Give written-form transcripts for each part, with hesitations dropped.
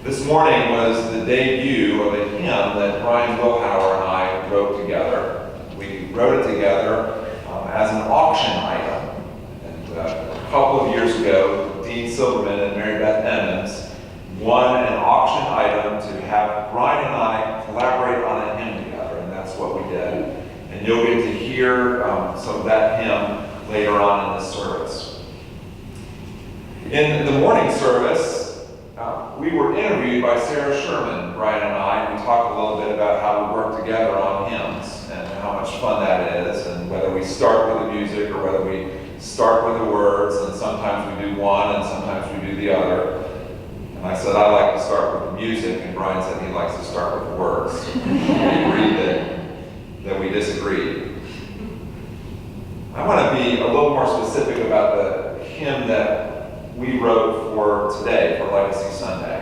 This morning was the debut of a hymn that Brian Wilhauer and I wrote together. We wrote it together as an auction item. And a couple of years ago, Dean Silverman and Mary Beth Emmons won an auction item to have Brian and I collaborate on a hymn together, and that's what we did. And you'll get to hear some of that hymn later on in this service. In the morning service, we were interviewed by Sarah Sherman, Brian and I, and we talked a little bit about how we work together on hymns and how much fun that is, and whether we start with the music or whether we start with the words, and sometimes we do one and sometimes we do the other. And I said I like to start with the music, and Brian said he likes to start with the words. We agreed that we disagreed. I want to be a little more specific about the hymn that we wrote for today, for Legacy Sunday.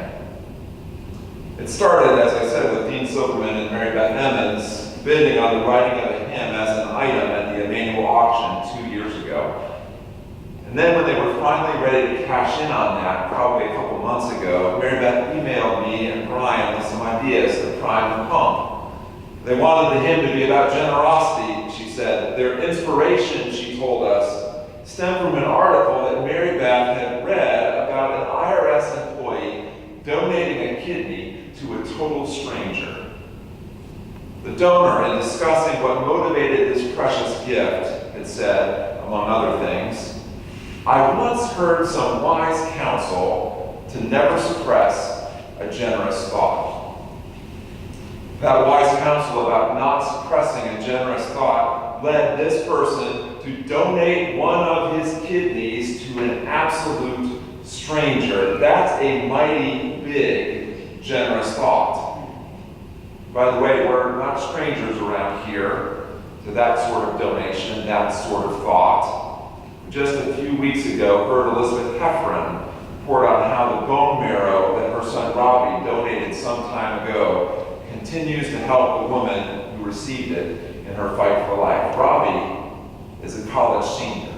It started, as I said, with Dean Silverman and Mary Beth Emmons bidding on the writing of a hymn as an item at the Emmanuel auction 2 years ago. And then when they were finally ready to cash in on that, probably a couple months ago, Mary Beth emailed me and Brian with some ideas to prime the pump. They wanted the hymn to be about generosity, she said. Their inspiration, she told us, stemmed from an article that Mary Beth had read about an IRS employee donating a kidney to a total stranger. The donor, in discussing what motivated this precious gift, had said, among other things, "I once heard some wise counsel to never suppress a generous thought." That wise counsel about not suppressing a generous thought led this person to donate one of his kidneys to an absolute stranger. That's a mighty big, generous thought. By the way, we're not strangers around here to that sort of donation, that sort of thought. Just a few weeks ago, heard Elizabeth Heffron report on how the bone marrow that her son Robbie donated some time ago continues to help the woman who received it in her fight for life. Robbie is a college senior,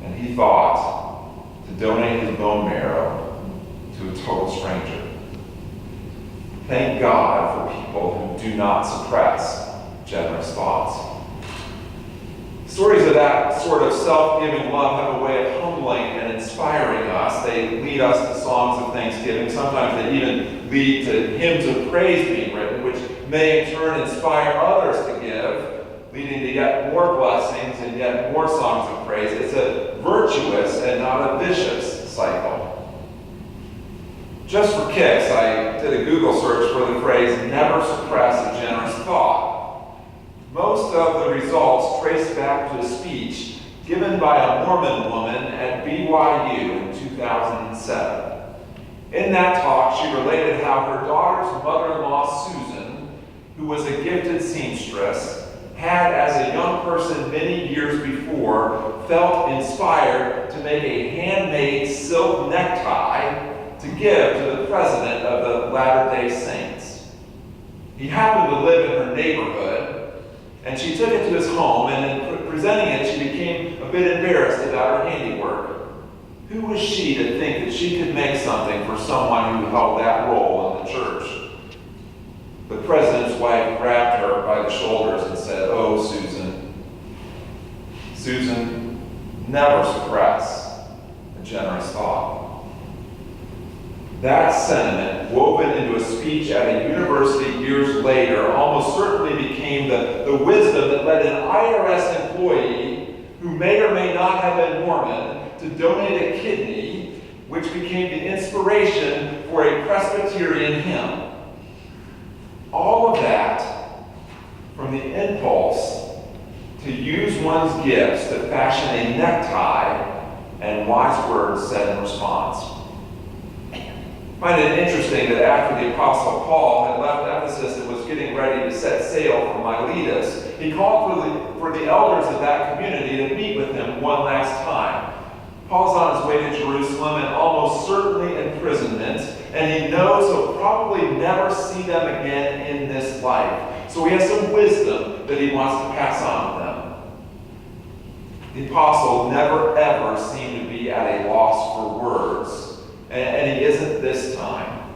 and he thought to donate his bone marrow to a total stranger. Thank God for people who do not suppress generous thoughts. Stories of that sort of self-giving love have a way of humbling and inspiring us. They lead us to songs of thanksgiving. Sometimes they even lead to hymns of praise being written, which may in turn inspire others to give, leading to yet more blessings and yet more songs of praise. It's a virtuous and not a vicious cycle. Just for kicks, I did a Google search for the phrase, "never suppress a generous thought." Most of the results trace back to a speech given by a Mormon woman at BYU in 2007. In that talk, she related how her daughter's mother-in-law, Susan, who was a gifted seamstress, had, as a young person many years before, felt inspired to make a handmade silk necktie to give to the president of the Latter-day Saints. He happened to live in her neighborhood, and she took it to his home, and in presenting it, she became a bit embarrassed about her handiwork. Who was she to think that she could make something for someone who held that role in the church? The president's wife grabbed her by the shoulders and said, "Oh, Susan, never suppress a generous thought." That sentiment, woven into a speech at a university years later, almost certainly became the wisdom that led an IRS employee, who may or may not have been Mormon, to donate a kidney, which became the inspiration for a Presbyterian hymn. All of that from the impulse to use one's gifts to fashion a necktie and wise words said in response. I find it interesting that after the Apostle Paul had left Ephesus and was getting ready to set sail for Miletus, he called for the elders of that community to meet with him one last time. Paul's on his way to Jerusalem and almost certainly imprisonment, and he knows he'll probably never see them again in this life. So he has some wisdom that he wants to pass on to them. The apostle never ever seemed to be at a loss for words, and he isn't this time. time.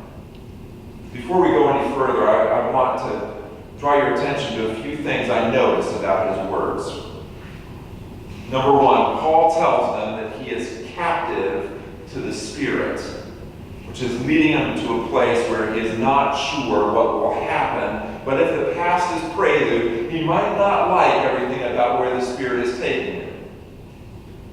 Before we go any further, I want to draw your attention to a few things I noticed about his words. Number one, Paul tells them that he is captive to the Spirit, which is leading him to a place where he is not sure what will happen. But if the past is prelude, he might not like everything about where the Spirit is taking him.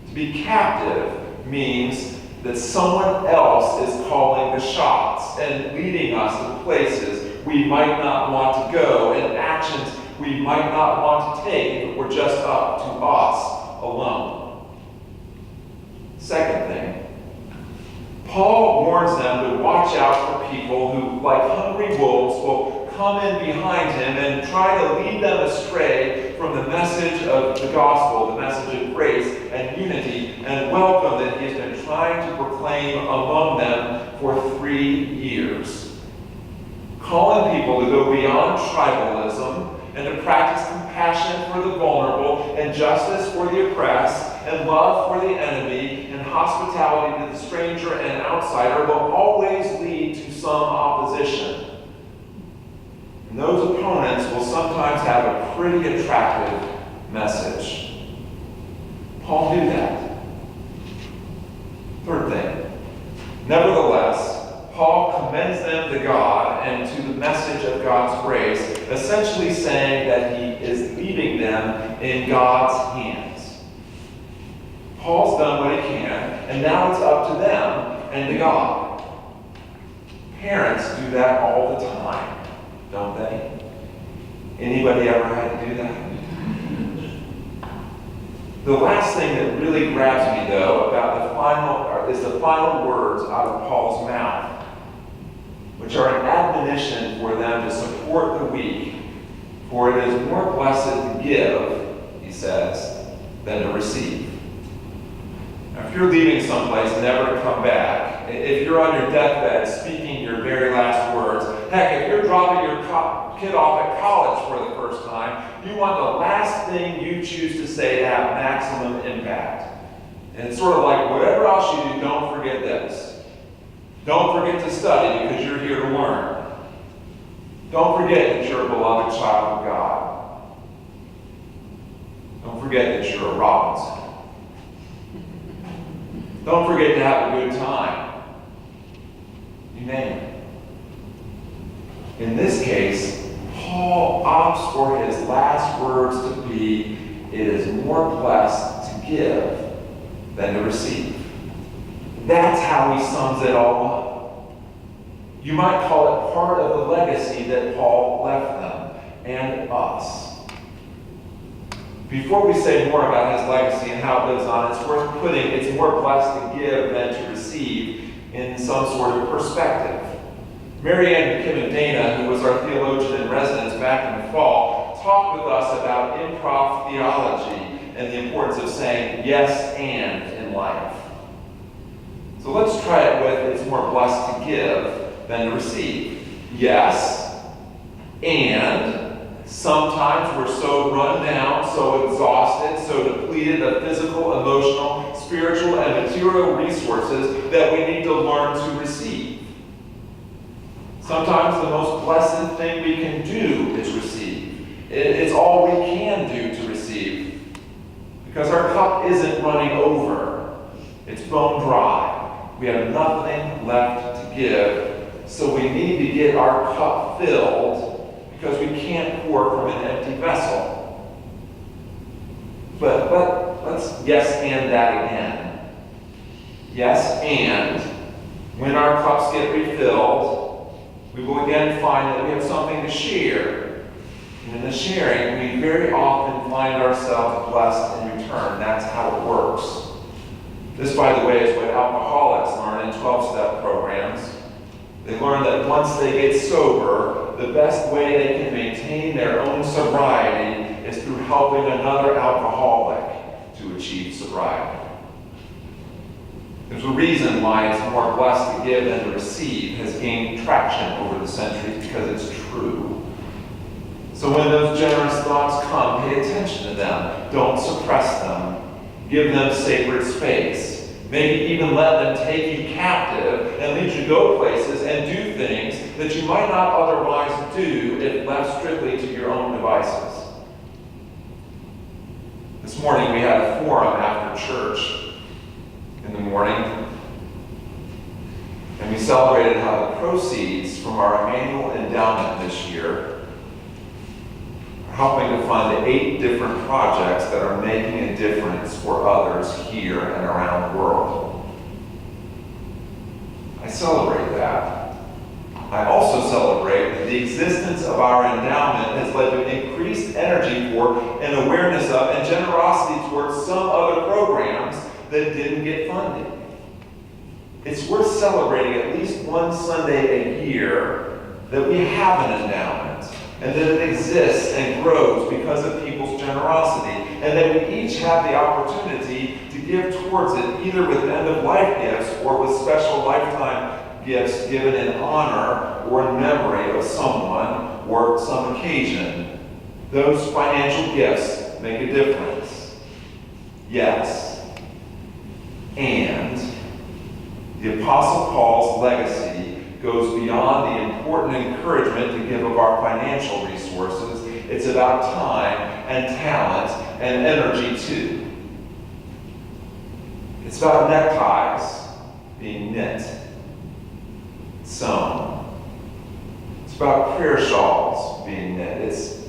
To be captive means that someone else is calling the shots and leading us to places we might not want to go and actions we might not want to take if it were just up to us alone. Second thing, Paul warns them to watch out for people who, like hungry wolves, will come in behind him and try to lead them astray from the message of the gospel, the message of grace and unity and welcome that he has been trying to proclaim among them for 3 years. Calling people to go beyond tribalism and to practice compassion for the vulnerable and justice for the oppressed and love for the enemy and hospitality to the stranger and outsider will always lead to some opposition. And those opponents will sometimes have a pretty attractive message. Paul knew that. Third thing, nevertheless, Paul commends them to God and to the message of God's grace, essentially saying that he is leaving them in God's hands. Paul's done what he can, and now it's up to them and to God. Parents do that all the time, don't they? Anybody ever had to do that? The last thing that really grabs me, though, about the final words out of Paul's mouth, which are an admonition for them to support the weak, for it is more blessed to give, he says, than to receive. Now, if you're leaving someplace never to come back, if you're on your deathbed speaking your very last words, heck, if you're dropping your kid off at college for the first time, you want the last thing you choose to say to have maximum impact. And it's sort of like, whatever else you do, don't forget this. Don't forget to study because you're here to learn. Don't forget that you're a beloved child of God. Don't forget that you're a Robinson. Don't forget to have a good time. You name it. In this case, Paul opts for his last words to be, it is more blessed to give than to receive. That's how he sums it all up. You might call it part of the legacy that Paul left them and us. Before we say more about his legacy and how it lives on, it's worth putting it's more blessed to give than to receive in some sort of perspective. Mary Ann McKibben Dana, who was our theologian in residence back in the fall, talked with us about improv theology and the importance of saying yes and in life. So let's try it with it's more blessed to give than to receive. Yes, and sometimes we're so run down, so exhausted, so depleted of physical, emotional, spiritual, and material resources that we need to learn to receive. Sometimes the most blessed thing we can do is receive. It's all we can do to receive. Because our cup isn't running over. It's bone dry. We have nothing left to give. So we need to get our cup filled because we can't pour from an empty vessel. But let's yes and that again. Yes, and when our cups get refilled, we will again find that we have something to share. And in the sharing, we very often find ourselves blessed in return. That's how it works. This, by the way, is what alcoholics learn in 12-step programs. They learn that once they get sober, the best way they can maintain their own sobriety is through helping another alcoholic to achieve sobriety. There's a reason why it's more blessed to give than to receive has gained traction over the centuries because it's true. So when those generous thoughts come, pay attention to them. Don't suppress them. Give them sacred space. Maybe even let them take you captive and lead you to go places and do things that you might not otherwise do if left strictly to your own devices. This morning we had a forum after church in the morning, and we celebrated how the proceeds from our annual endowment this year are helping to fund 8 different projects that are making a difference for others here and around the world. I celebrate that. I also celebrate that the existence of our endowment has led to increased energy for and awareness of and generosity towards some other programs that didn't get funded. It's worth celebrating at least one Sunday a year that we have an endowment, and that it exists and grows because of people's generosity, and that we each have the opportunity to give towards it, either with end-of-life gifts or with special lifetime gifts given in honor or in memory of someone or some occasion. Those financial gifts make a difference. Yes. And the Apostle Paul's legacy goes beyond the important encouragement to give of our financial resources. It's about time and talent and energy too. It's about neckties being knit, sewn. It's about prayer shawls being knit. It's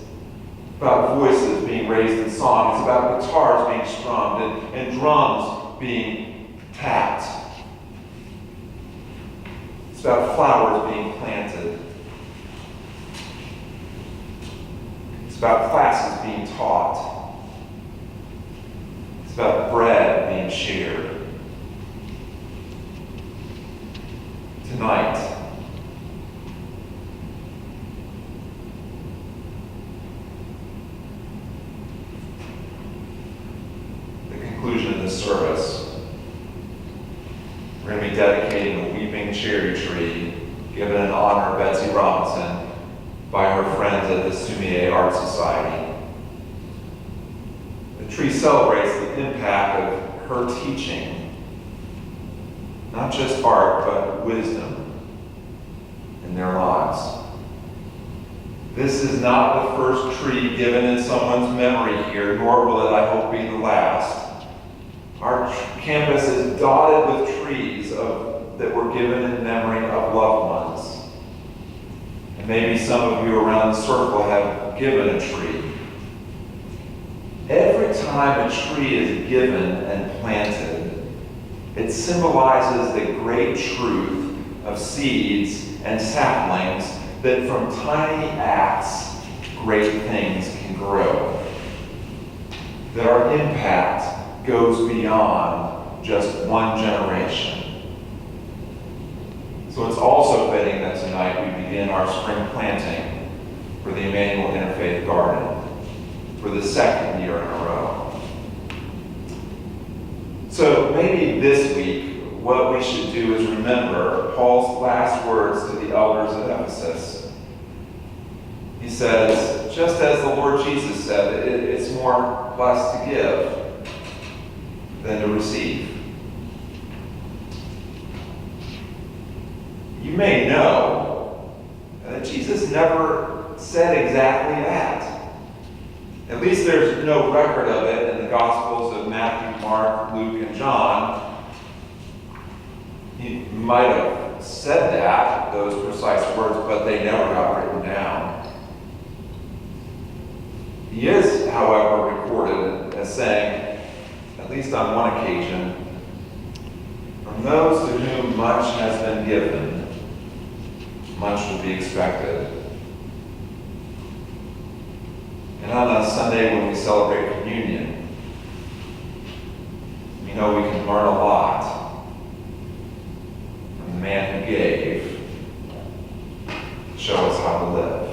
about voices being raised in song. It's about guitars being strummed and drums being tapped. It's about flowers being planted. It's about classes being taught. It's about bread being shared. Tonight, the conclusion of this service, we're going to be dedicating a weeping cherry tree given in honor of Betsy Robinson by her friends at the Sumier Art Society. The tree celebrates the impact of her teaching, not just art, but wisdom in their lives. This is not the first tree given in someone's memory here, nor will it, I hope, be the last. Our campus is dotted with trees that were given in memory of loved ones. And maybe some of you around the circle have given a tree. Every time a tree is given and planted, it symbolizes the great truth of seeds and saplings that from tiny acts, great things can grow. That our impact goes beyond just one generation. So it's also fitting that tonight we begin our spring planting for the Emmanuel Interfaith Garden for the 2nd year in a row. So maybe this week, what we should do is remember Paul's last words to the elders at Ephesus. He says, just as the Lord Jesus said, it's more blessed to give than to receive. You may know that Jesus never said exactly that. At least there's no record of it in the Gospels of Matthew, Mark, Luke, and John. He might have said that, those precise words, but they never got written down. He is, however, recorded as saying, at least on one occasion, from those to whom much has been given, much will be expected. And on a Sunday when we celebrate communion, we know we can learn a lot from the man who gave to show us how to live.